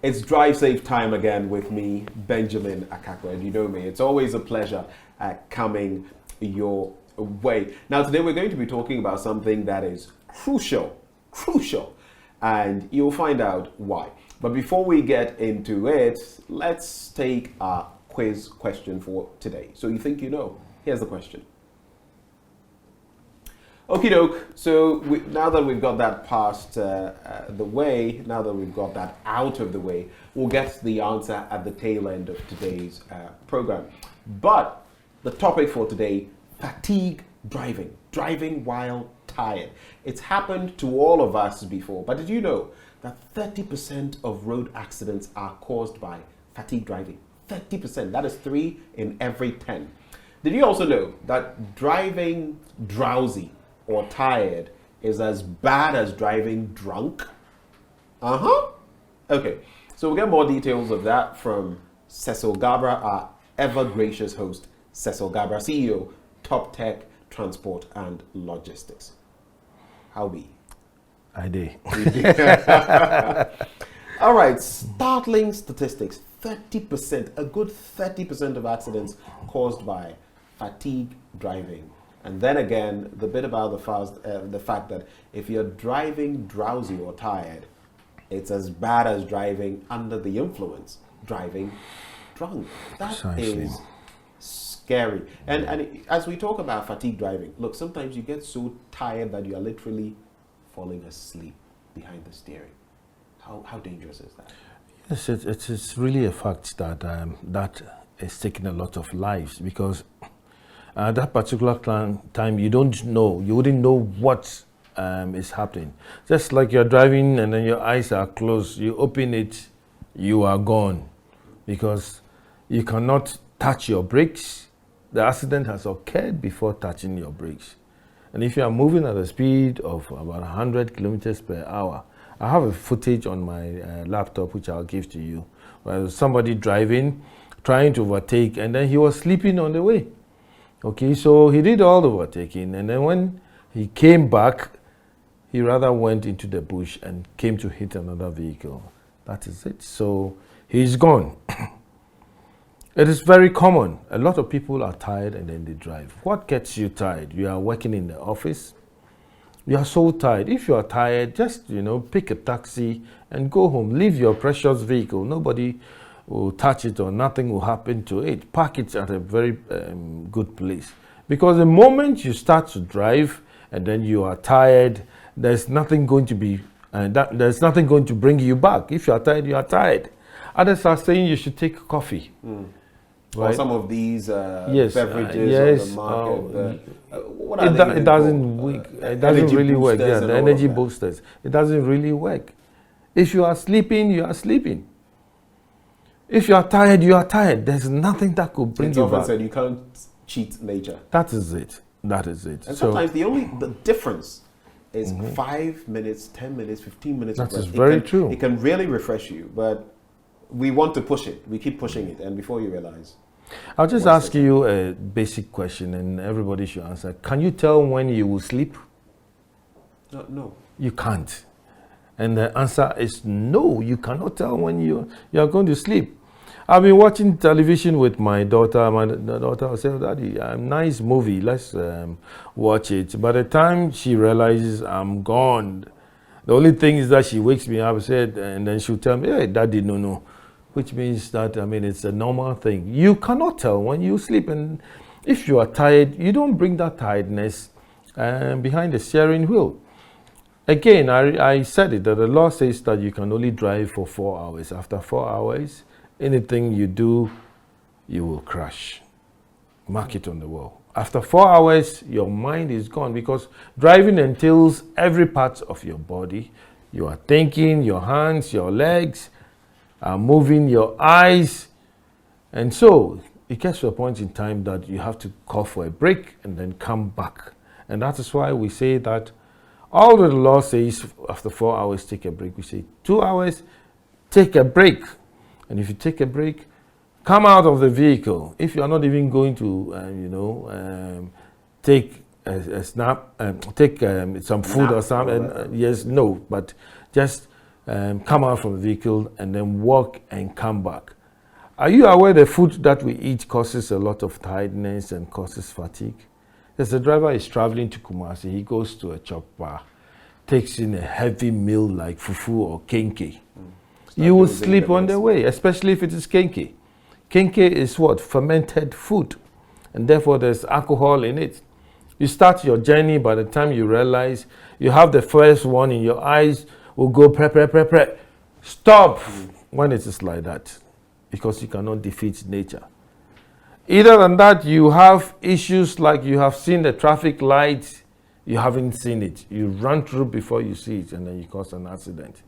It's Drive Safe time again with me, Benjamin Akakwa, and you know me. It's always a pleasure coming your way. Now, today we're going to be talking about something that is crucial, and you'll find out why. But before we get into it, let's take our quiz question for today. So you think you know? Here's the question. Okie doke. So now that we've got that past the way, now that we've got that out of the way, we'll get the answer at the tail end of today's program. But the topic for today, fatigue driving while tired. It's happened to all of us before, but did you know that 30% of road accidents are caused by fatigue driving? 30%, that is 3 in every 10. Did you also know that driving drowsy or tired is as bad as driving drunk? Okay, so we'll get more details of that from Cecil Gabrah, our ever gracious host, Cecil Gabrah, CEO, Top Tech, Transport and Logistics. How be? I do. All right, startling statistics. 30%, a good 30% of accidents caused by fatigue driving. And then again, the bit about the fact that if you're driving drowsy or tired, it's as bad as driving under the influence, driving drunk. That Precisely. is scary. And as we talk about fatigue driving, look, sometimes you get so tired that you are literally falling asleep behind the steering. How dangerous is that? Yes, it's really a fact that that is taking a lot of lives, because at that particular time, you wouldn't know what is happening. Just like you're driving and then your eyes are closed, you open it, you are gone, because you cannot touch your brakes. The accident has occurred before touching your brakes. And if you are moving at a speed of about 100 kilometers per hour, I have a footage on my laptop which I'll give to you, where somebody driving, trying to overtake, and then he was sleeping on the way. Okay, so he did all the overtaking, and then when he came back, he rather went into the bush and came to hit another vehicle. That is it. So he's gone. It is very common. A lot of people are tired and then they drive. What gets you tired? You are working in the office. You are so tired. If you are tired, just pick a taxi and go home. Leave your precious vehicle. Nobody will touch it or nothing will happen to it. Park it at a very good place. Because the moment you start to drive and then you are tired, there's nothing going to be, there's nothing going to bring you back. If you are tired, you are tired. Others are saying you should take coffee. Right? Or some of these beverages on the market. What are it doesn't really work. Yeah, the energy boosters. It doesn't really work. If you are sleeping, you are sleeping. If you are tired, you are tired. There's nothing that could bring you back. Said you can't cheat nature. That is it. That is it. And sometimes the difference is 5 minutes, 10 minutes, 15 minutes. That is very true. It can really refresh you, but we want to push it. We keep pushing it, and before you realize. I'll just ask you a basic question, and everybody should answer. Can you tell when you will sleep? No. You can't. And the answer is no. You cannot tell when you are going to sleep. I've been watching television with my daughter. My daughter will say, "Daddy, a nice movie. Let's watch it." By the time she realizes I'm gone, the only thing is that she wakes me up and then she'll tell me, "Hey, Daddy, no." Which means that, it's a normal thing. You cannot tell when you sleep. And if you are tired, you don't bring that tiredness behind the steering wheel. Again, I said it, that the law says that you can only drive for 4 hours. After 4 hours, anything you do, you will crash. Mark it on the wall. After 4 hours, your mind is gone, because driving entails every part of your body. You are thinking, your hands, your legs are moving, your eyes. And so it gets to a point in time that you have to call for a break and then come back. And that is why we say that although the law says after 4 hours, take a break, we say 2 hours, take a break. And if you take a break, come out of the vehicle. If you are not even going to, take a snap, take some food Nap or something. Yes, no, but just come out from the vehicle and then walk and come back. Are you aware the food that we eat causes a lot of tiredness and causes fatigue? As the driver is traveling to Kumasi, he goes to a chop bar, takes in a heavy meal like fufu or kenke. You will sleep on the way, especially if it is kenke. Kenke is what? Fermented food. And therefore there's alcohol in it. You start your journey, by the time you realize you have the first one in your eyes will go pre. Stop when it is like that, because you cannot defeat nature. Either than that, you have issues like you have seen the traffic light, you haven't seen it. You run through before you see it, and then you cause an accident.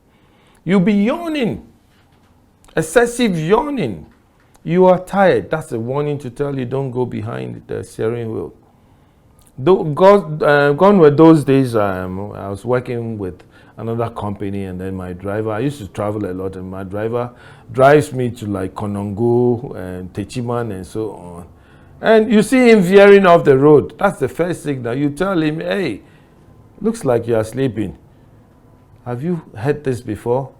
You'll be yawning, excessive yawning. You are tired. That's a warning to tell you don't go behind the steering wheel. Gone were those days. I was working with another company, and then my driver, I used to travel a lot, and my driver drives me to like Konongo and Techiman and so on. And you see him veering off the road. That's the first signal. You tell him, hey, looks like you are sleeping. Have you heard this before?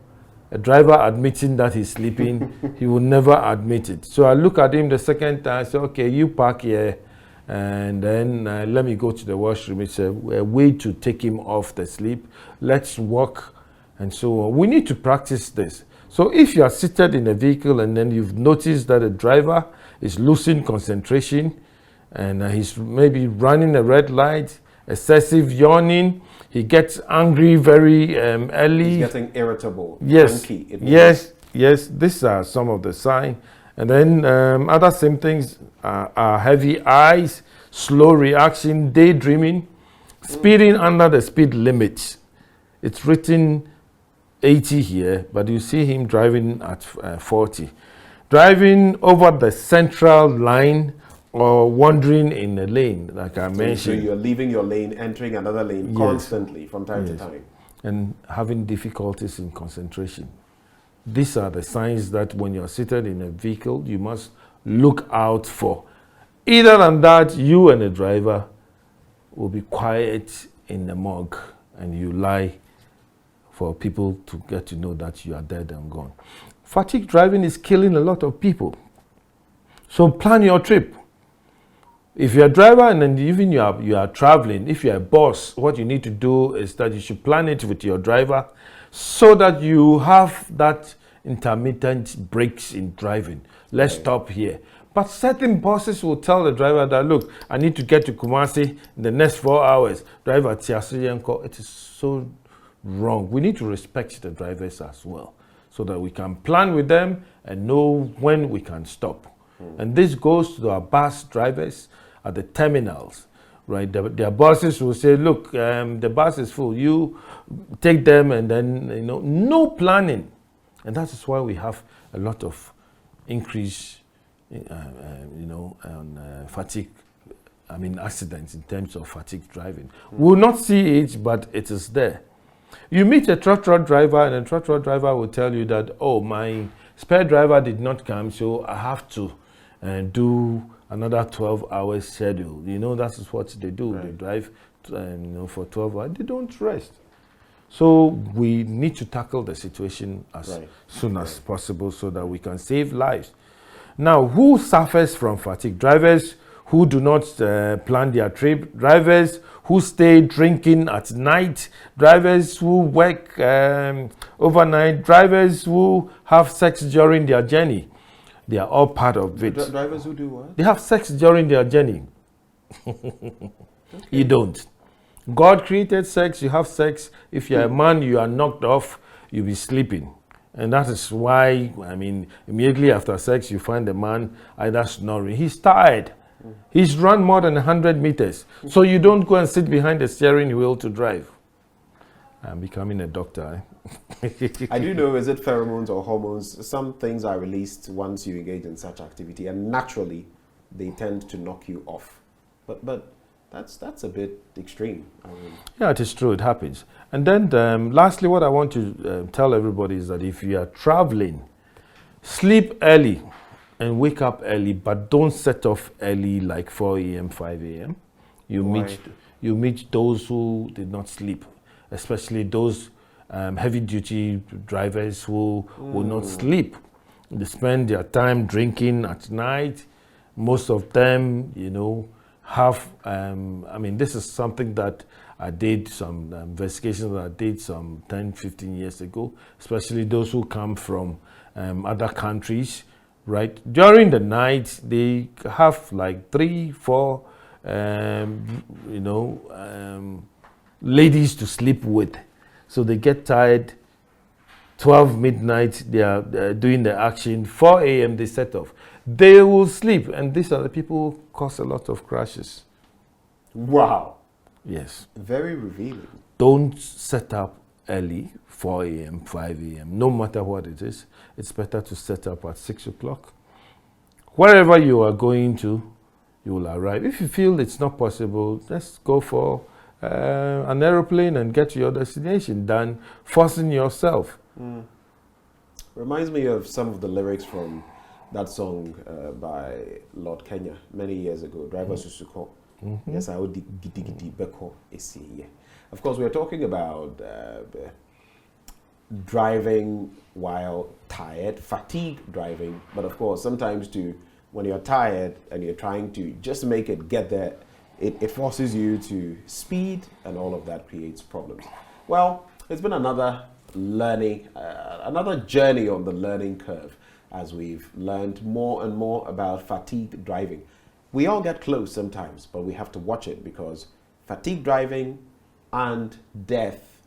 A driver admitting that he's sleeping, he will never admit it. So I look at him the second time, I say, okay, you park here, and then let me go to the washroom. It's a way to take him off the sleep. Let's walk, and so on. We need to practice this. So if you are seated in a vehicle and then you've noticed that a driver is losing concentration, and he's maybe running a red light, excessive yawning, he gets angry very early. He's getting irritable. Yes, Cranky, yes. These are some of the signs. And then other symptoms are heavy eyes, slow reaction, daydreaming, speeding under the speed limit. It's written 80 here, but you see him driving at 40. Driving over the central line or wandering in a lane, like I mentioned. So you're leaving your lane, entering another lane constantly from time to time. And having difficulties in concentration. These are the signs that when you're seated in a vehicle, you must look out for. Either than that, you and the driver will be quiet in the morgue and you lie for people to get to know that you are dead and gone. Fatigue driving is killing a lot of people. So plan your trip. If you're a driver and then even you are traveling, if you're a boss, what you need to do is that you should plan it with your driver so that you have that intermittent breaks in driving. Let's stop here. But certain bosses will tell the driver that, look, I need to get to Kumasi in the next 4 hours. Driver, it is so wrong. We need to respect the drivers as well so that we can plan with them and know when we can stop. And this goes to our bus drivers at the terminals, right? Their bosses will say, look, the bus is full. You take them, and then, no planning. And that is why we have a lot of increase, on fatigue, accidents in terms of fatigue driving. We will not see it, but it is there. You meet a trotro driver, and a trotro driver will tell you that, oh, my spare driver did not come, so I have to do another 12 hours schedule. That is what they do. Right. They drive for 12 hours. They don't rest. So we need to tackle the situation as soon as possible so that we can save lives. Now, who suffers from fatigue? Drivers who do not plan their trip, drivers who stay drinking at night, drivers who work overnight, drivers who have sex during their journey. They are all part of it. Drivers who do what? They have sex during their journey. You don't. God created sex, you have sex. If you're a man, you are knocked off, you'll be sleeping. And that is why, immediately after sex, you find the man either snoring. He's tired. He's run more than 100 meters. So you don't go and sit behind the steering wheel to drive. I'm becoming a doctor. I do know, is it pheromones or hormones? Some things are released once you engage in such activity, and naturally, they tend to knock you off. But that's a bit extreme. Yeah, it is true. It happens. And then lastly, what I want to tell everybody is that if you are traveling, sleep early and wake up early, but don't set off early like 4 a.m., 5 a.m. you Boy. meet those who did not sleep, especially those heavy duty drivers who will not sleep. They spend their time drinking at night. Most of them, have, this is something that I did some investigations that I did some 10, 15 years ago, especially those who come from other countries, right? During the night, they have like 3, 4, ladies to sleep with. So they get tired. 12 midnight, they are doing the action. 4 a.m. they set off. They will sleep, and these are the people who cause a lot of crashes. Wow. Yes. Very revealing. Don't set up early, 4 a.m., 5 a.m. No matter what it is, it's better to set up at 6 o'clock. Wherever you are going to, you will arrive. If you feel it's not possible, just go for an aeroplane and get to your destination than forcing yourself. Reminds me of some of the lyrics from that song by Lord Kenya many years ago, Driver Susuko. Yes, I would gidi gidi beko esi. Of course, we're talking about driving while tired, fatigue driving. But of course, sometimes too, when you're tired and you're trying to just make it get there, it forces you to speed, and all of that creates problems. Well, it's been another learning, another journey on the learning curve as we've learned more and more about fatigue driving. We all get close sometimes, but we have to watch it because fatigue driving and death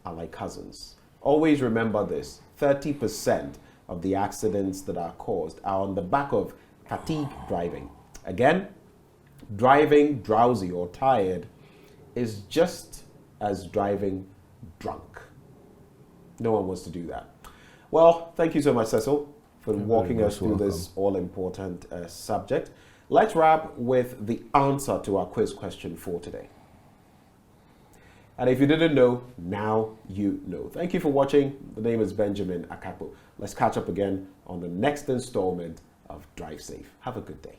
are like cousins. Always remember this, 30% of the accidents that are caused are on the back of fatigue driving. Again, driving drowsy or tired is just as driving drunk. No one wants to do that. Well, thank you so much, Cecil, for walking us through this all-important subject. Let's wrap with the answer to our quiz question for today. And if you didn't know, now you know. Thank you for watching. The name is Benjamin Akapo. Let's catch up again on the next installment of Drive Safe. Have a good day.